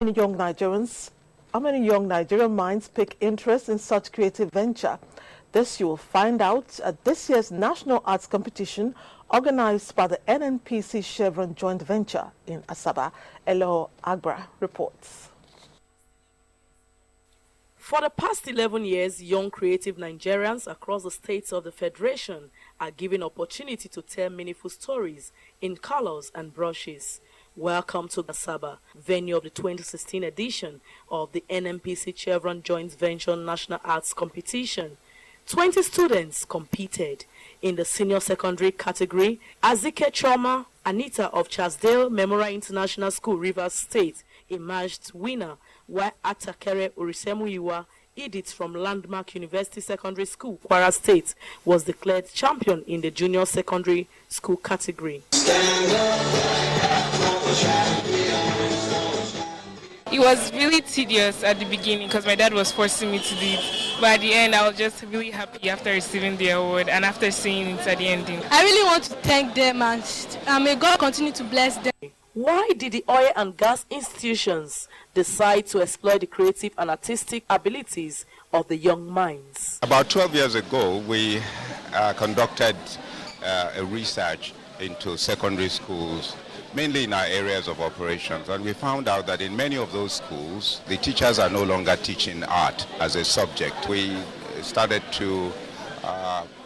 How many young Nigerian minds pick interest in such creative venture? This you will find out at this year's National Arts Competition organized by the NNPC Chevron Joint Venture in Asaba. Elo Agbra reports. For the past 11 years, young creative Nigerians across the states of the Federation are given opportunity to tell meaningful stories in colors and brushes. Welcome to Asaba, venue of the 2016 edition of the NNPC Chevron Joint Venture National Arts Competition. 20 students competed. In the senior secondary category, Azike Choma Anita of Chasdale Memorial International School, Rivers State, emerged winner, while Atakere Urisemuyiwa Edith from Landmark University Secondary School, Kwara State, was declared champion in the junior secondary school category. It was really tedious at the beginning because my dad was forcing me to do it. But at the end, I was just really happy after receiving the award and after seeing it at the ending. I really want to thank them and may God continue to bless them. Why did the oil and gas institutions decide to exploit the creative and artistic abilities of the young minds? About 12 years ago, we conducted a research into secondary schools, mainly in our areas of operations, and we found out that in many of those schools, the teachers are no longer teaching art as a subject. We started to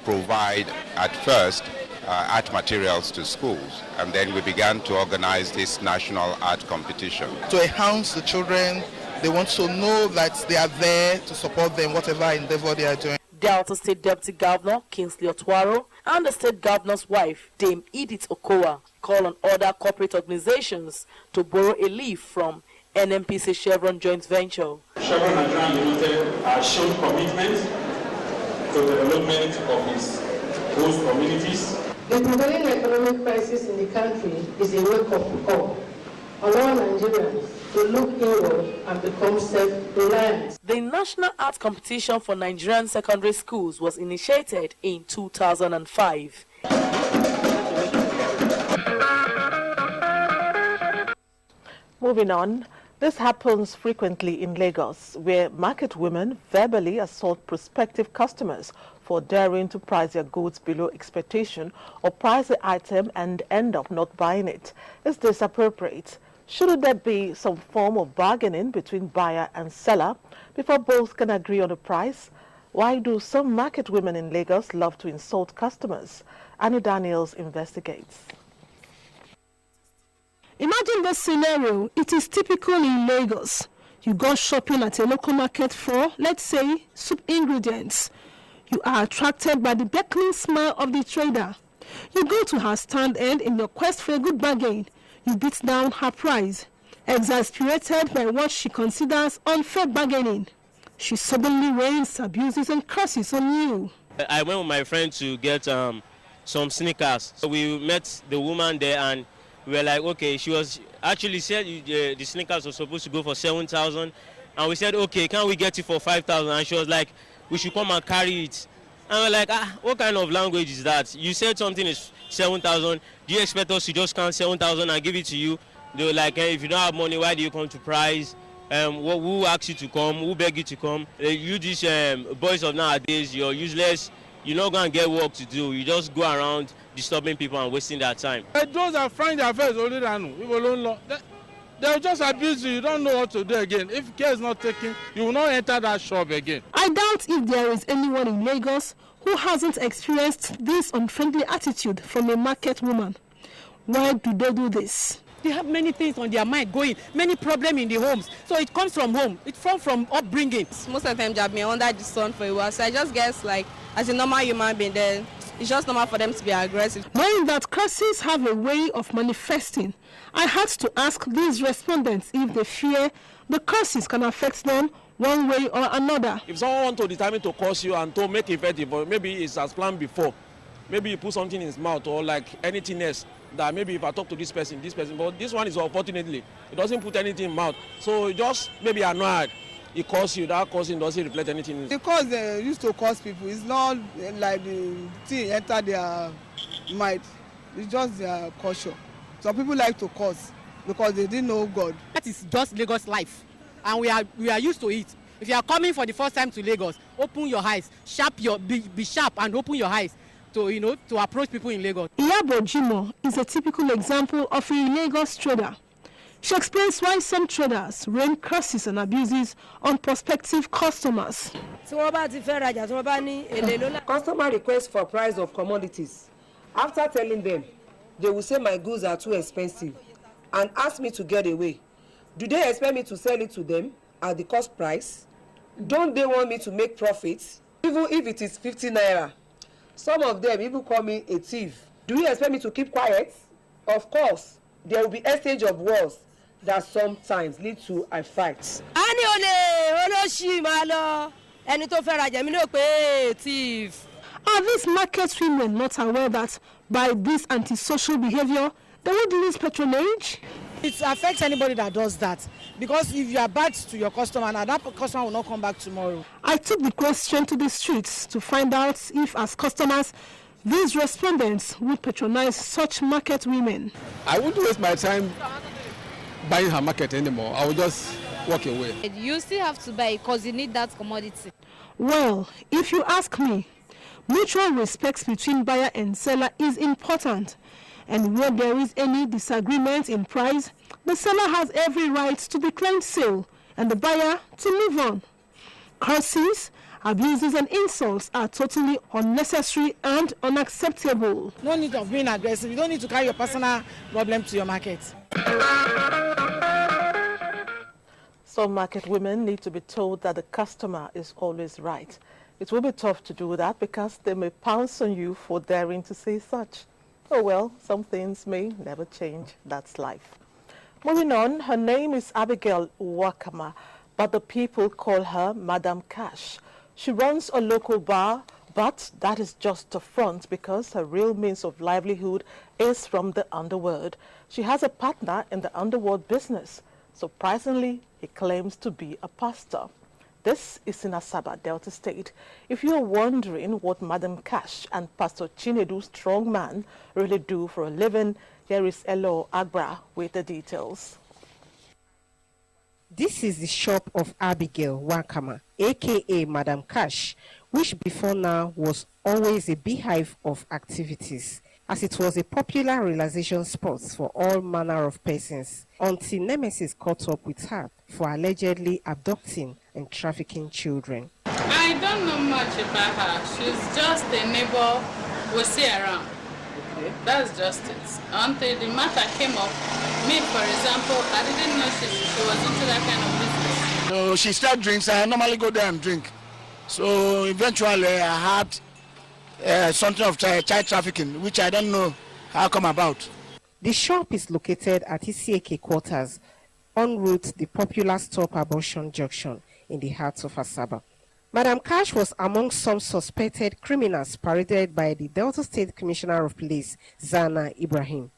provide, at first, art materials to schools, and then we began to organize this national art competition. To enhance the children, they want to know that they are there to support them, whatever endeavor they are doing. Delta State Deputy Governor Kingsley Otwaro and the State Governor's wife, Dame Edith Okowa, call on other corporate organizations to borrow a leaf from NNPC Chevron Joint Venture. Chevron Nigeria Limited has shown commitment to the development of its host communities. The prevailing economic crisis in the country is a wake-up call on all Nigerians to look inward and become self-reliant. The National Art Competition for Nigerian Secondary Schools was initiated in 2005. Moving on, this happens frequently in Lagos, where market women verbally assault prospective customers for daring to price their goods below expectation or price the item and end up not buying it. Is this appropriate? Shouldn't there be some form of bargaining between buyer and seller before both can agree on a price? Why do some market women in Lagos love to insult customers? Annie Daniels investigates. Imagine this scenario. It is typical in Lagos. You go shopping at a local market for, let's say, soup ingredients. You are attracted by the beckoning smile of the trader. You go to her stand and in your quest for a good bargain, you beat down her price. Exasperated by what she considers unfair bargaining, she suddenly rains abuses and curses on you. I went with my friend to get some sneakers. So we met the woman there and we were like, okay, she was actually said the sneakers were supposed to go for 7,000, and we said, okay, can we get it for 5,000? And she was like, we should come and carry it. And we're like, what kind of language is that? You said something is 7,000. Do you expect us to just count 7,000 and give it to you? They were like, hey, if you don't have money, why do you come to price? Who asked you to come? Who begged you to come? You these boys of nowadays, you're useless. You're not going to get work to do. You just go around disturbing people and wasting their time. Those that find their face only they'll just abuse you. You don't know what to do again. If care is not taken, you will not enter that shop again. I doubt if there is anyone in Lagos who hasn't experienced this unfriendly attitude from a market woman. Why do they do this? They have many things on their mind going, many problems in the homes. So it comes from home. It comes from upbringing. Most of the time, I've been under the sun for a while. So I just guess, like, as a normal human being, then it's just normal for them to be aggressive. Knowing that curses have a way of manifesting, I had to ask these respondents if they fear the curses can affect them one way or another. If someone wants to determine to curse you and to make it effective, or maybe it's as planned before, maybe you put something in his mouth or like anything else, that maybe if I talk to this person, but this one is unfortunately, it doesn't put anything in mouth. So just maybe annoyed. It calls you, that causing doesn't reflect anything. Because they used to curse people, it's not like the thing enter their mind, it's just their culture. Some people like to curse. because they didn't know God. That is just Lagos life, and we are used to it. If you are coming for the first time to Lagos, open your eyes, be sharp and open your eyes to approach people in Lagos. Iyabo Jimo is a typical example of a Lagos trader. She explains why some traders rain curses and abuses on prospective customers. Customer requests for price of commodities. After telling them, they will say my goods are too expensive and ask me to get away. Do they expect me to sell it to them at the cost price? Don't they want me to make profits, even if it is 50 naira? Some of them even call me a thief. Do you expect me to keep quiet? Of course, there will be exchange of words that sometimes lead to a fight. Are these market women not aware that by this antisocial behavior, they would lose patronage? It affects anybody that does that, because if you are bad to your customer, now that customer will not come back tomorrow. I took the question to the streets to find out if, as customers, these respondents would patronize such market women. I wouldn't waste my time buying her market anymore. I will just walk away. You still have to buy because you need that commodity. Well, if you ask me, mutual respect between buyer and seller is important. And where there is any disagreement in price, the seller has every right to decline sale and the buyer to move on. Curses, abuses and insults are totally unnecessary and unacceptable. No need of being aggressive. You don't need to carry your personal problem to your market. Some market women need to be told that the customer is always right. It will be tough to do that because they may pounce on you for daring to say such. Oh well, some things may never change. That's life. Moving on, her name is Abigail Wakama, but the people call her Madam Cash. She runs a local bar, but that is just a front because her real means of livelihood is from the underworld. She has a partner in the underworld business. Surprisingly, he claims to be a pastor. This is in Asaba, Delta State. If you are wondering what Madam Cash and Pastor Chinedu Strongman really do for a living, here is Elo Agbra with the details. This is the shop of Abigail Wakama, aka Madam Cash, which before now was always a beehive of activities, as it was a popular realization spot for all manner of persons, until Nemesis caught up with her for allegedly abducting and trafficking children. I don't know much about her. She's just a neighbor we see around. Okay. That's just it. Until the matter came up, me, for example, I didn't know she was into that kind of business. So she started drinks. I normally go there and drink. So eventually I had something of child trafficking, which I don't know how come about. The shop is located at Isieke quarters, en route the popular Stop Abortion Junction in the heart of Asaba. Madam Cash was among some suspected criminals paraded by the Delta State Commissioner of Police, Zana Ibrahim.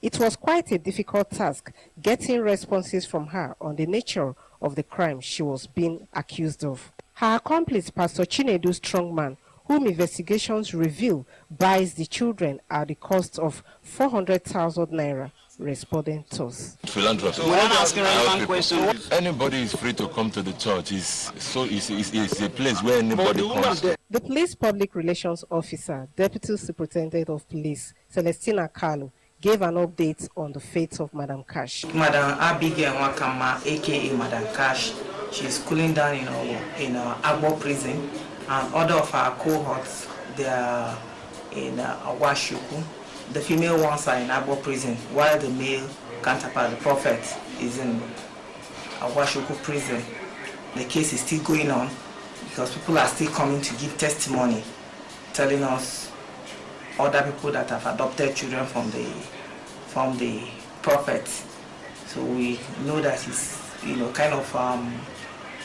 It was quite a difficult task getting responses from her on the nature of the crime she was being accused of. Her accomplice, Pastor Chinedu Strongman, whom investigations reveal buys the children at the cost of 400,000 naira, responded to us. Philanthropy. So I'm asking one question. Anybody is free to come to the church. It's a place where anybody comes. The police public relations officer, Deputy Superintendent of Police, Celestina Kalu, gave an update on the fate of Madam Cash. Madam Abigail Wakama, aka Madam Cash, she's cooling down in Agbo prison, and other of our cohorts, they are in Awashuku. The female ones are in Agbo prison, while the male counterpart, the prophet, is in Awashuku prison. The case is still going on because people are still coming to give testimony, telling us other people that have adopted children from the prophet. So we know that he's kind of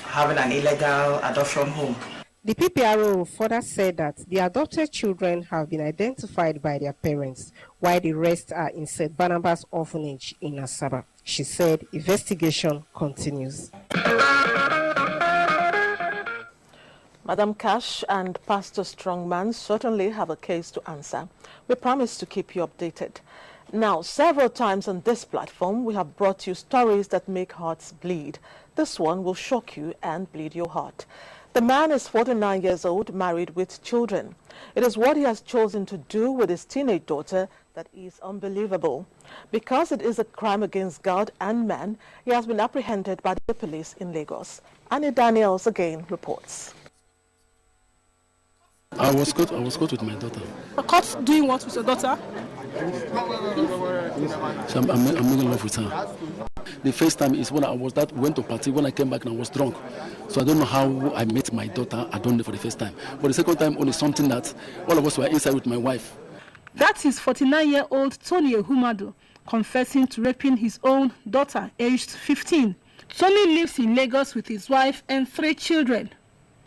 having an illegal adoption home. The PPRO further said that the adopted children have been identified by their parents, while the rest are in St. Barnabas Orphanage in Asaba. She said investigation continues. Madam Cash and Pastor Strongman certainly have a case to answer. We promise to keep you updated. Now, several times on this platform, we have brought you stories that make hearts bleed. This one will shock you and bleed your heart. The man is 49 years old, married with children. It is what he has chosen to do with his teenage daughter that is unbelievable. Because it is a crime against God and man, he has been apprehended by the police in Lagos. Annie Daniels again reports. I was caught with my daughter. Caught doing what with your daughter? So I'm making love with her. The first time is when I went to party. When I came back and I was drunk. So I don't know how I met my daughter. I don't know for the first time. But the second time only something that all of us were inside with my wife. That is 49-year-old Tony Ehumadu confessing to raping his own daughter, aged 15. Tony lives in Lagos with his wife and 3 children.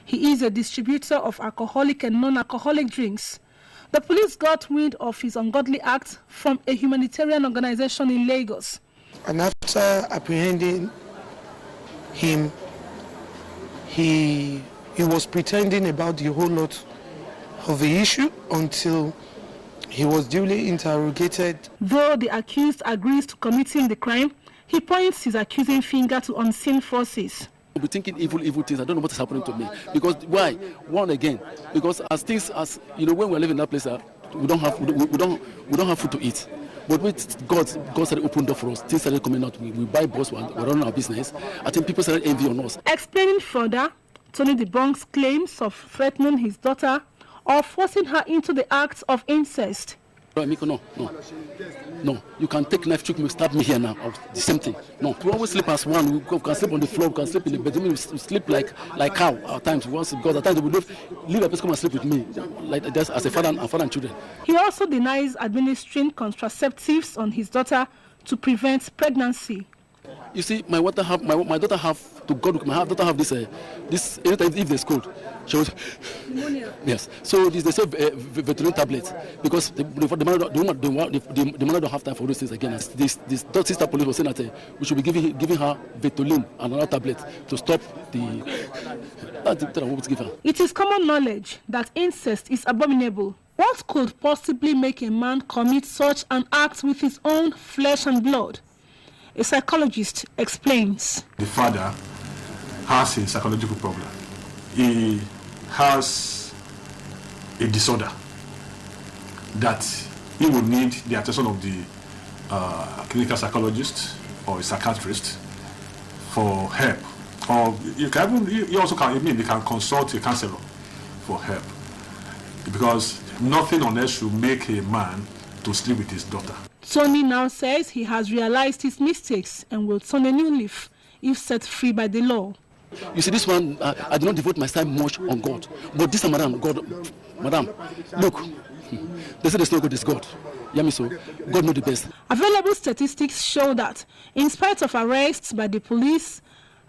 He is a distributor of alcoholic and non-alcoholic drinks. The police got wind of his ungodly act from a humanitarian organization in Lagos. And after apprehending him, he was pretending about the whole lot of the issue until he was duly interrogated. Though the accused agrees to committing the crime, he points his accusing finger to unseen forces. We're thinking evil things. I don't know what is happening to me. Because why? One again. Because as you know, when we're living in that place, we don't have food to eat. But with God started opening door for us. Things started coming out. We buy bus. We're running our business. I think people started envy on us. Explaining further, Tony debunks claims of threatening his daughter or forcing her into the acts of incest. No. You can take knife, choke me, stab me here now. The same thing. No. We always sleep as one. We can sleep on the floor. We can sleep in the bedroom. We sleep like cow at times. Because at times they would leave a person come and sleep with me, like just as a father and children. He also denies administering contraceptives on his daughter to prevent pregnancy. You see, my daughter have to God. My daughter have this anytime if there's cold, she was pneumonia. Yes. So they say veterinary tablets because the mother don't have time for those things again. This sister police was saying that we should be giving her Ventolin and another tablet to stop It is common knowledge that incest is abominable. What could possibly make a man commit such an act with his own flesh and blood? A psychologist explains. The father has a psychological problem. He has a disorder that he will need the attention of the clinical psychologist or a psychiatrist for help. Or you can consult a counselor for help. Because nothing on earth should make a man to sleep with his daughter. Tony now says he has realized his mistakes and will turn a new leaf if set free by the law. You see, this one, I do not devote my time much on God. But this time, madam, look, they say there's no God, there's God. So God knows the best. Available statistics show that, in spite of arrests by the police,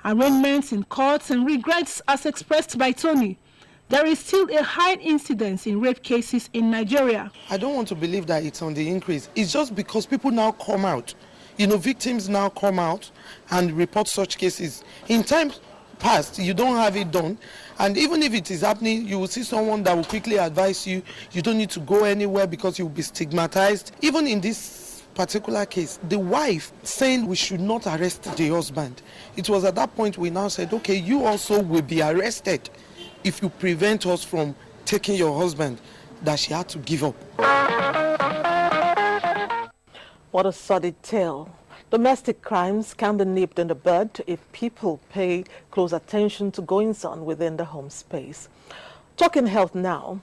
arraignments in courts, and regrets as expressed by Tony, there is still a high incidence in rape cases in Nigeria. I don't want to believe that it's on the increase. It's just because people now come out. Victims now come out and report such cases. In times past, you don't have it done. And even if it is happening, you will see someone that will quickly advise you. You don't need to go anywhere because you will be stigmatized. Even in this particular case, the wife saying we should not arrest the husband. It was at that point we now said, okay, you also will be arrested if you prevent us from taking your husband, that she had to give up. What a sordid tale. Domestic crimes can be nipped in the bud if people pay close attention to goings on within the home space. Talking health now,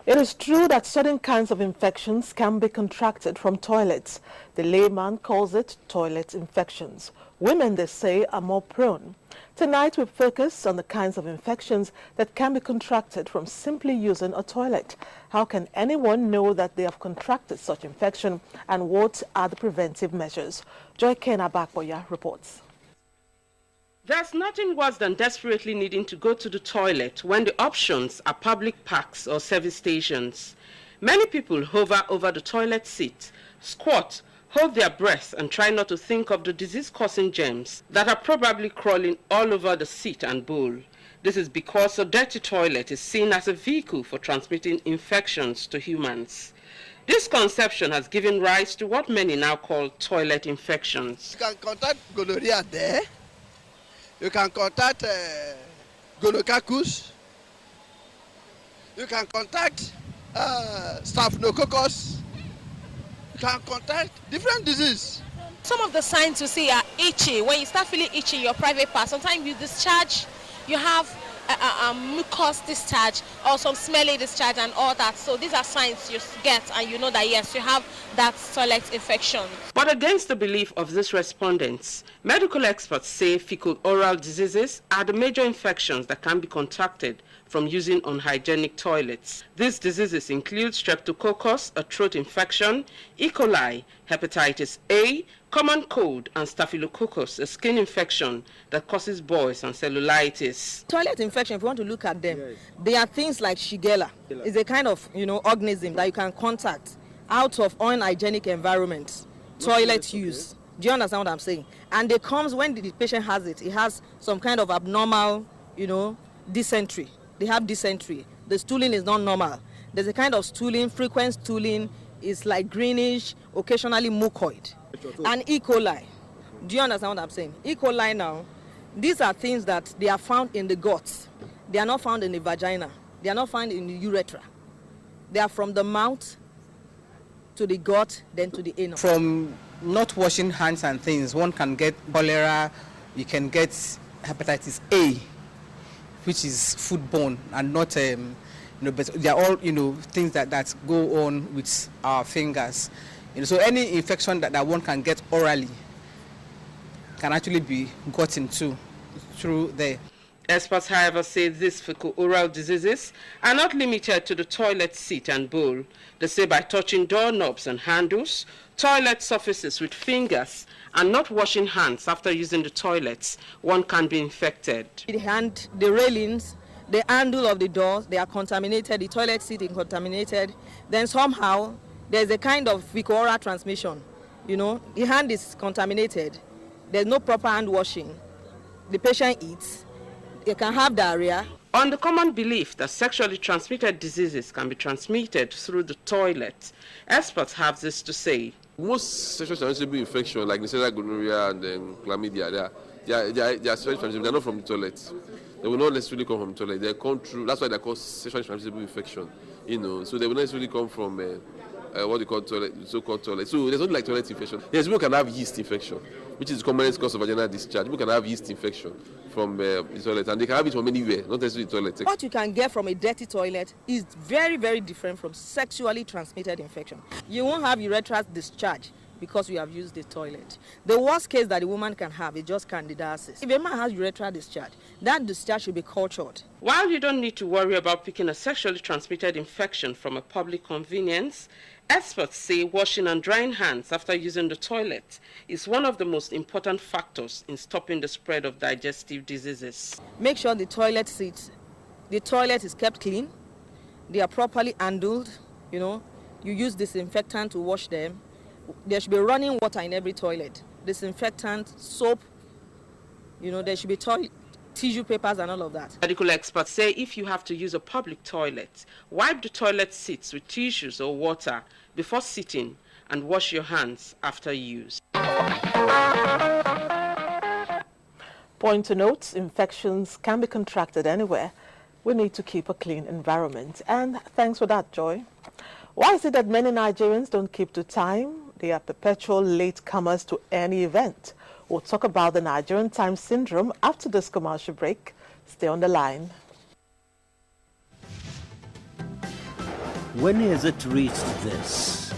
it is true that certain kinds of infections can be contracted from toilets. The layman calls it toilet infections. Women, they say, are more prone. Tonight we focus on the kinds of infections that can be contracted from simply using a toilet. How can anyone know that they have contracted such infection, and what are the preventive measures? Joy Kena Bakboya reports. There's nothing worse than desperately needing to go to the toilet when the options are public parks or service stations. Many people hover over the toilet seat, squat, hold their breath and try not to think of the disease-causing germs that are probably crawling all over the seat and bowl. This is because a dirty toilet is seen as a vehicle for transmitting infections to humans. This conception has given rise to what many now call toilet infections. You can contact gonorrhea there. You can contact gonococcus. You can contact staphylococcus. You can contact different diseases. Some of the signs you see are itchy. When you start feeling itchy in your private part, sometimes you discharge, you have a mucus discharge or some smelly discharge and all that. So these are signs you get and you know that yes, you have that toilet infection. But against the belief of these respondents, medical experts say fecal-oral diseases are the major infections that can be contracted from using unhygienic toilets. These diseases include streptococcus, a throat infection, E. coli, hepatitis A, common cold, and staphylococcus, a skin infection that causes boils and cellulitis. Toilet infection, if you want to look at them, they are things like Shigella. It's a kind of, organism that you can contact out of unhygienic environments, toilet use. Do you understand what I'm saying? And it comes when the patient has it. It has some kind of abnormal, dysentery. They have dysentery. The stooling is not normal. There's a kind of stooling, frequent stooling, is like greenish, occasionally mucoid. And E. coli. Do you understand what I'm saying? E. coli now, these are things that they are found in the guts. They are not found in the vagina. They are not found in the urethra. They are from the mouth to the gut, then to the anus. From not washing hands and things, one can get cholera, you can get hepatitis A, which is foodborne and not, but they are all, things that go on with our fingers. So any infection that one can get orally can actually be gotten through there. Experts, however, say these fecal-oral diseases are not limited to the toilet seat and bowl. They say by touching doorknobs and handles, toilet surfaces with fingers, and not washing hands after using the toilets, one can be infected. The hand, the railings, the handle of the doors, they are contaminated, the toilet seat is contaminated. Then somehow, there's a kind of fecal-oral transmission. The hand is contaminated. There's no proper hand washing. The patient eats. They can have diarrhea. On the common belief that sexually transmitted diseases can be transmitted through the toilet, experts have this to say. Most sexually transmissible infections, like Neisseria gonorrhea and chlamydia, they are sexually transmissible. They're not from the toilet. They will not necessarily come from the toilet. They come through. That's why they're called sexually transmissible infection. So they will not necessarily come from what they call toilet, so-called toilet. So there's not like toilet infection. Yes, people can have yeast infection, which is the commonest cause of vaginal discharge. People can have yeast infection from the toilet, and they can have it from anywhere, not necessarily the toilet. What you can get from a dirty toilet is very, very different from sexually transmitted infection. You won't have urethral discharge because you have used the toilet. The worst case that a woman can have is just candidiasis. If a man has urethral discharge, that discharge should be cultured. While you don't need to worry about picking a sexually transmitted infection from a public convenience, experts say washing and drying hands after using the toilet is one of the most important factors in stopping the spread of digestive diseases. Make sure the toilet is kept clean, they are properly handled, you use disinfectant to wash them. There should be running water in every toilet, disinfectant, soap, there should be tissue papers and all of that. Medical experts say if you have to use a public toilet, wipe the toilet seats with tissues or water before sitting and wash your hands after use. Point to note, infections can be contracted anywhere. We need to keep a clean environment. And thanks for that, Joy. Why is it that many Nigerians don't keep to time? They are perpetual latecomers to any event. We'll talk about the Nigerian time syndrome after this commercial break. Stay on the line. When has it reached this?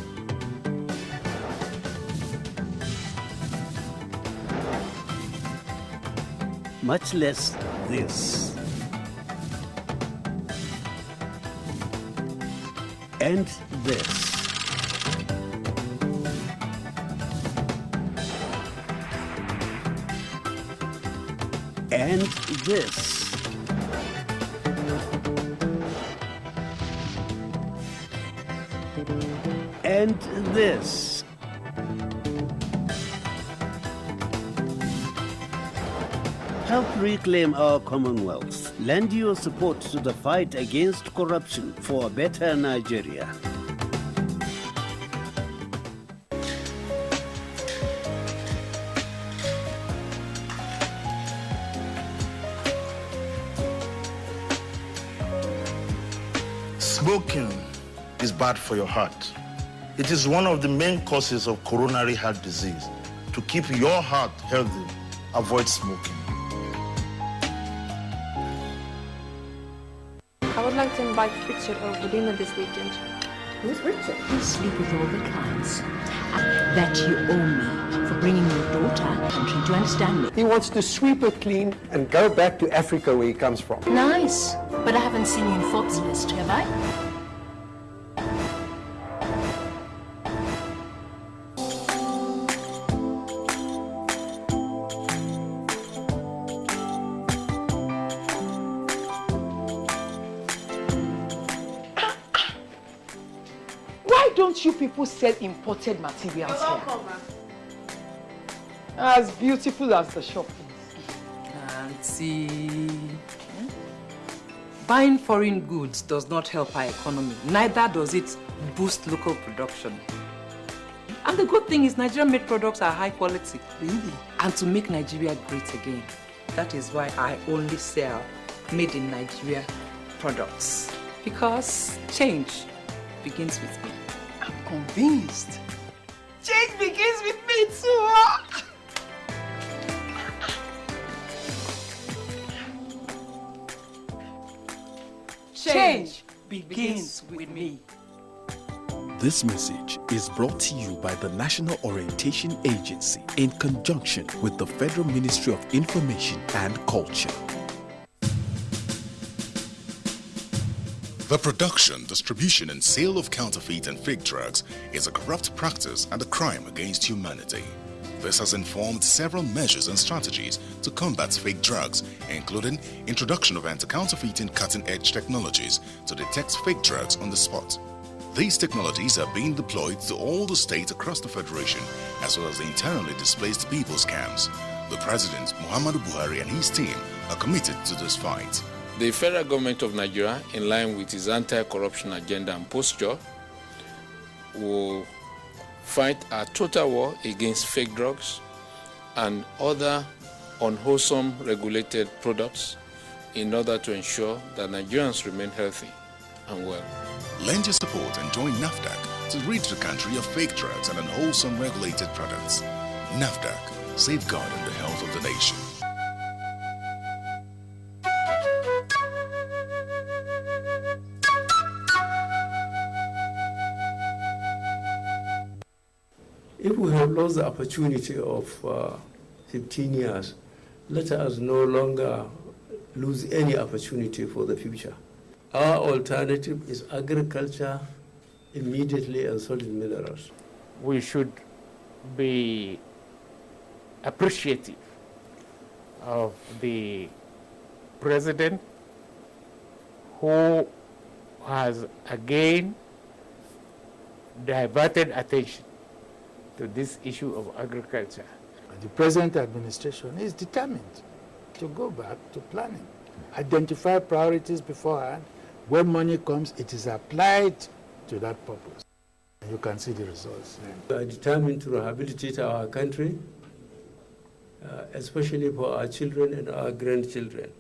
Much less this. And this. And this. And this. Help reclaim our Commonwealth. Lend your support to the fight against corruption for a better Nigeria. Smoking is bad for your heart. It is one of the main causes of coronary heart disease. To keep your heart healthy, avoid smoking. I would like to invite Richard over for dinner this weekend. Who's Richard? You sleep with all the clients. That you owe me for bringing your daughter country to understand me. He wants to sweep it clean and go back to Africa where he comes from. Nice. But I haven't seen you in Forbes list, have I? Why don't you people sell imported materials here? As beautiful as the shop is. Auntie, buying foreign goods does not help our economy. Neither does it boost local production. And the good thing is Nigerian-made products are high quality. Really? And to make Nigeria great again, that is why I only sell made in Nigeria products. Because change begins with me. I'm convinced. Change begins with me too. Huh? Change begins with me. This message is brought to you by the National Orientation Agency in conjunction with the Federal Ministry of Information and Culture. The production, distribution, and sale of counterfeit and fake drugs is a corrupt practice and a crime against humanity. This has informed several measures and strategies to combat fake drugs, including introduction of anti-counterfeiting cutting-edge technologies to detect fake drugs on the spot. These technologies are being deployed to all the states across the Federation, as well as the internally displaced people's camps. The President, Muhammadu Buhari, and his team are committed to this fight. The federal government of Nigeria, in line with its anti-corruption agenda and posture, will fight a total war against fake drugs and other unwholesome regulated products in order to ensure that Nigerians remain healthy and well. Lend your support and join NAFDAC to rid the country of fake drugs and unwholesome regulated products. NAFDAC, safeguarding the health of the nation. If we have lost the opportunity of 15 years, let us no longer lose any opportunity for the future. Our alternative is agriculture immediately and solid minerals. We should be appreciative of the president who has again diverted attention to this issue of agriculture. The present administration is determined to go back to planning, identify priorities beforehand. When money comes, it is applied to that purpose. You can see the results. We are determined to rehabilitate our country, especially for our children and our grandchildren.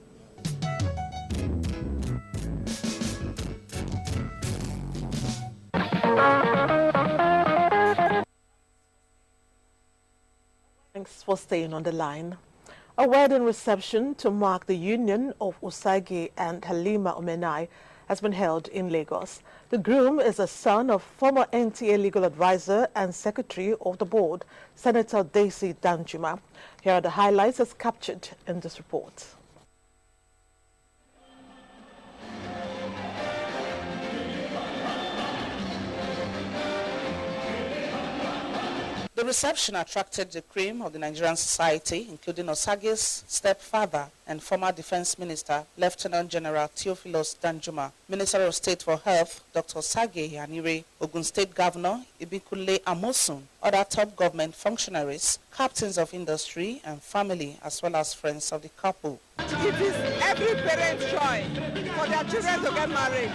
Thanks for staying on the line. A wedding reception to mark the union of Usagi and Halima Omenai has been held in Lagos. The groom is a son of former NTA legal advisor and secretary of the board, Senator Daisy Danjuma. Here are the highlights as captured in this report. The reception attracted the cream of the Nigerian society, including Osagi's stepfather and former Defense Minister, Lieutenant General Theophilus Danjuma, Minister of State for Health, Dr. Sage Yanire, Ogun State Governor Ibikunle Amosun, other top government functionaries, captains of industry and family, as well as friends of the couple. It is every parent's joy for their children to get married.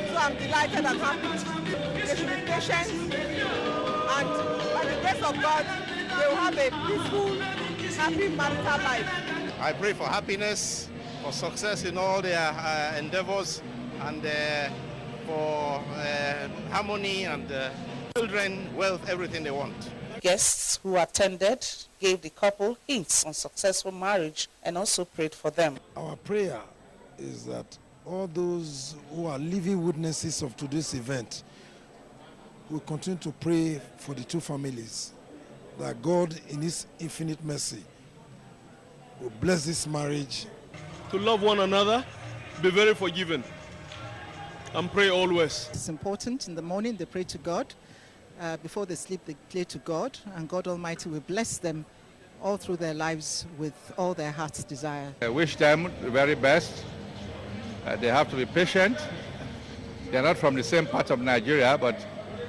So I'm delighted and happy. They should be patient, and by the grace of God, they will have a peaceful, happy marital life. I pray for happiness, for success in all their endeavors, and for harmony and children, wealth, everything they want. Guests who attended gave the couple hints on successful marriage and also prayed for them. Our prayer is that all those who are living witnesses of today's event will continue to pray for the two families, that God in his infinite mercy will bless this marriage. To love one another, be very forgiving, and pray always. It's important in the morning they pray to God. Before they sleep, they pray to God, and God Almighty will bless them all through their lives with all their heart's desire. I wish them the very best. They have to be patient. They're not from the same part of Nigeria, but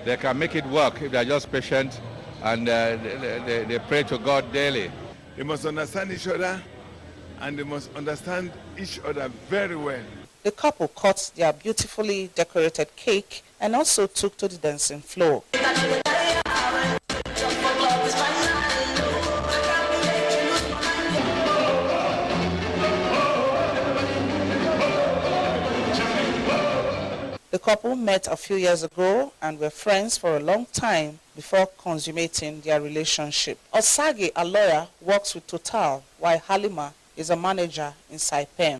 they can make it work if they're just patient and they pray to God daily. They must understand each other, and they must understand each other very well. The couple cut their beautifully decorated cake and also took to the dancing floor. The couple met a few years ago and were friends for a long time before consummating their relationship. Osage, a lawyer, works with Total, while Halima is a manager in Saipem.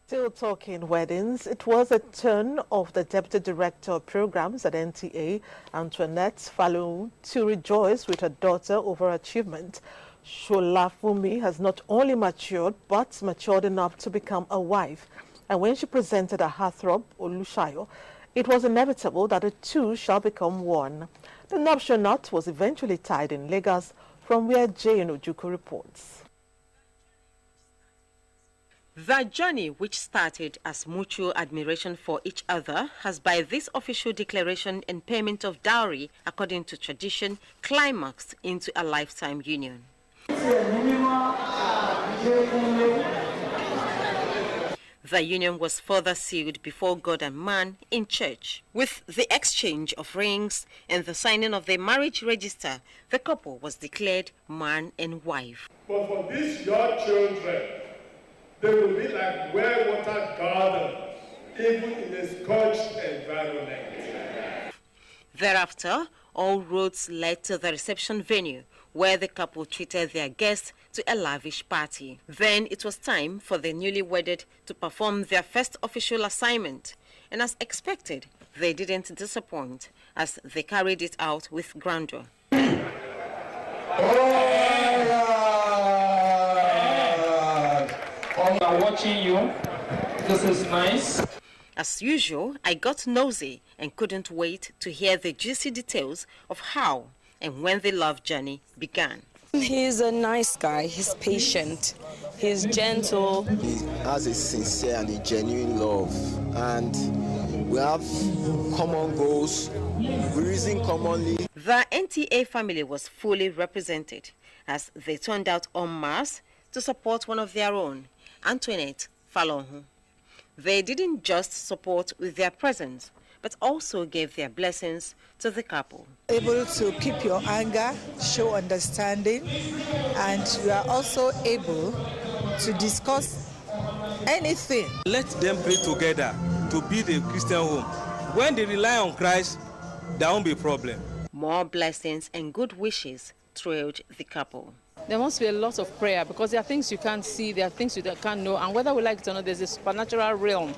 Still talking weddings, it was a turn of the Deputy Director of Programs at NTA, Antoinette Falou, to rejoice with her daughter over her achievement. Shola Fumi has not only matured, but matured enough to become a wife. And when she presented her heartthrob, Olushayo, it was inevitable that the two shall become one. The nuptial knot was eventually tied in Lagos, from where Jane Ojuku reports. The journey, which started as mutual admiration for each other, has by this official declaration and payment of dowry, according to tradition, climaxed into a lifetime union. The union was further sealed before God and man in church. With the exchange of rings and the signing of the marriage register, the couple was declared man and wife. But for these your children, they will be like well-watered gardens, even in a scorched environment. Thereafter, all roads led to the reception venue, where the couple treated their guests to a lavish party. Then it was time for the newly wedded to perform their first official assignment. And as expected, they didn't disappoint, as they carried it out with grandeur. I'm watching you. This is nice. As usual, I got nosy and couldn't wait to hear the juicy details of how and when the love journey began. He's a nice guy, he's patient, he's gentle. He has a sincere and a genuine love, and we have common goals, we reason commonly. The NTA family was fully represented as they turned out en masse to support one of their own, Antoinette Falou. They didn't just support with their presence, but also gave their blessings to the couple. Able to keep your anger, show understanding, and you are also able to discuss anything. Let them pray together to build a Christian home. When they rely on Christ, there won't be a problem. More blessings and good wishes thrilled the couple. There must be a lot of prayer, because there are things you can't see, there are things you can't know, and whether we like it or not, there's a supernatural realm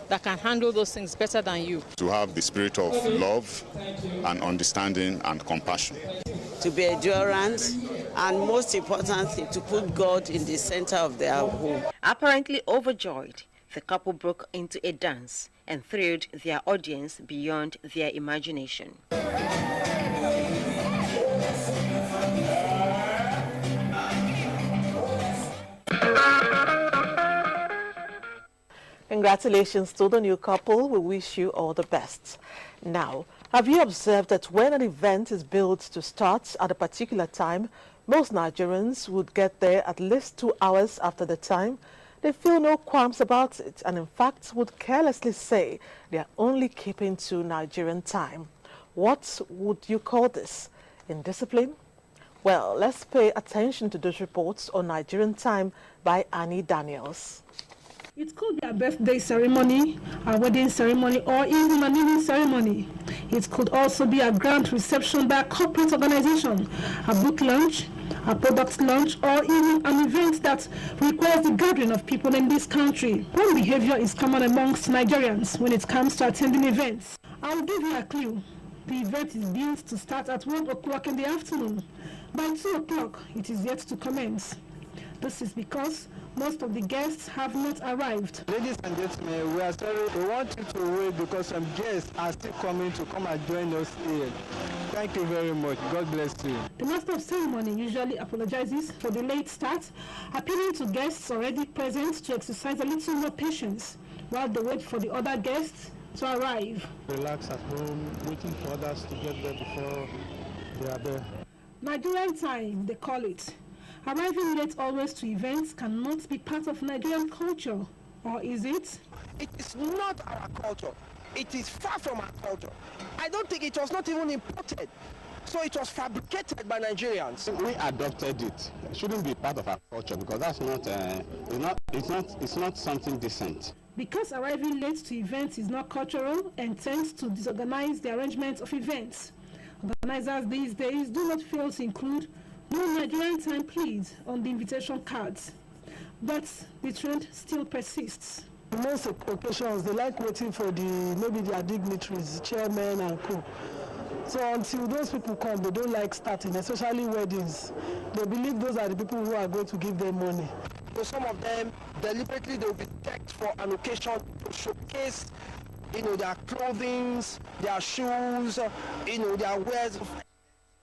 that can handle those things better than you. To have the spirit of love and understanding and compassion. To be endurant, and most importantly, to put God in the center of their home. Apparently overjoyed, the couple broke into a dance and thrilled their audience beyond their imagination. Congratulations to the new couple. We wish you all the best. Now, have you observed that when an event is billed to start at a particular time, most Nigerians would get there at least 2 hours after the time? They feel no qualms about it, and in fact would carelessly say they are only keeping to Nigerian time. What would you call this? Indiscipline? Well, Well, let's pay attention to those reports on Nigerian Time by Annie Daniels. It could be a birthday ceremony, a wedding ceremony, or even an evening ceremony. It could also be a grand reception by a corporate organization, a book launch, a product launch, or even an event that requires the gathering of people in this country. One behavior is common amongst Nigerians when it comes to attending events. I'll give you a clue. The event is due to start at 1 o'clock in the afternoon. By 2 o'clock, it is yet to commence. This is because most of the guests have not arrived. Ladies and gentlemen, we are sorry. We want you to wait because some guests are still coming to come and join us here. Thank you very much. God bless you. The master of ceremony usually apologizes for the late start, appealing to guests already present to exercise a little more patience while they wait for the other guests to arrive. Relax at home, waiting for others to get there before they are there. Nigerian time, they call it. Arriving late always to events cannot be part of Nigerian culture, or is it? It is not our culture. It is far from our culture. I don't think it was not even imported. So it was fabricated by Nigerians. We adopted it. It shouldn't be part of our culture because that's it's not something decent. Because arriving late to events is not cultural and tends to disorganize the arrangement of events. Organizers these days do not fail to include "No Nigerian time, please" on the invitation cards. But the trend still persists. On most occasions, they like waiting for maybe their dignitaries, chairmen and co. So until those people come, they don't like starting, especially weddings. They believe those are the people who are going to give them money. So some of them, deliberately, they will be decked for an occasion to showcase, their clothing, their shoes, their wares.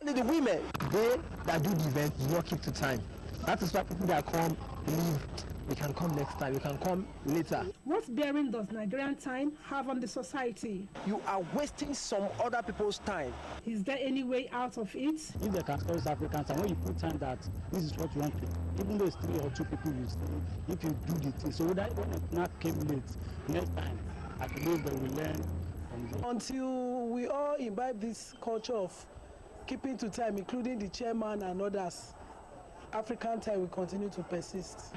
The women, they that do the event do not keep to time. That is why people that come leave. We can come next time. We can come later. What bearing does Nigerian time have on the society? You are wasting some other people's time. Is there any way out of it? If they can spell African time, when you put time that this is what you want to, even though it's 3 or 2 people you stay, if you do the thing. So that when it not came late, next time, I believe they will learn from them. Until we all imbibe this culture of keeping to time, including the chairman and others, African time will continue to persist.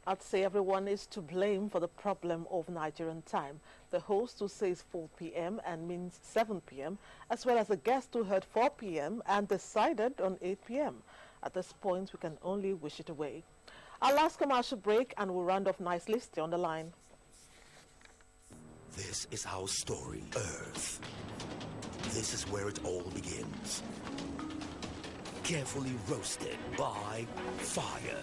I'd say everyone is to blame for the problem of Nigerian time. The host who says 4 p.m. and means 7 p.m., as well as the guest who heard 4 p.m. and decided on 8 p.m. At this point, we can only wish it away. Our last commercial break and we'll round off nicely. Stay on the line. This is our story, Earth. This is where it all begins. Carefully roasted by fire.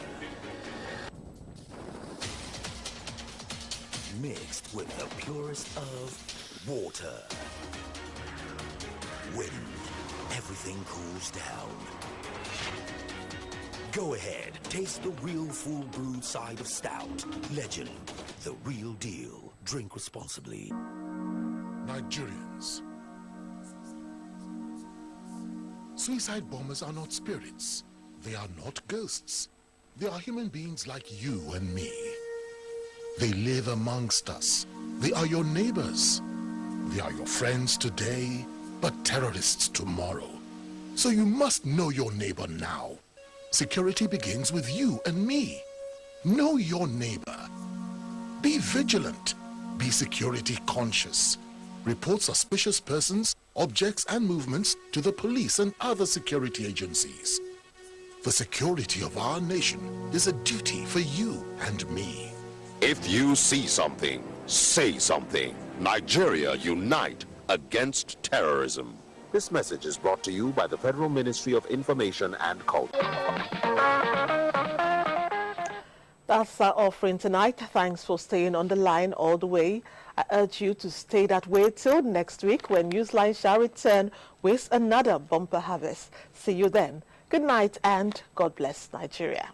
Mixed with the purest of water. When everything cools down. Go ahead, taste the real full brewed side of stout. Legend, the real deal. Drink responsibly. Nigerians. Suicide bombers are not spirits. They are not ghosts. They are human beings like you and me. They live amongst us. They are your neighbors. They are your friends today, but terrorists tomorrow. So you must know your neighbor now. Security begins with you and me. Know your neighbor. Be vigilant. Be security conscious. Report suspicious persons, objects and movements to the police and other security agencies. The security of our nation is a duty for you and me. If you see something, say something. Nigeria unite against terrorism. This message is brought to you by the Federal Ministry of Information and Culture. That's our offering tonight. Thanks for staying on the line all the way. I urge you to stay that way till next week when Newsline shall return with another bumper harvest. See you then. Good night and God bless Nigeria.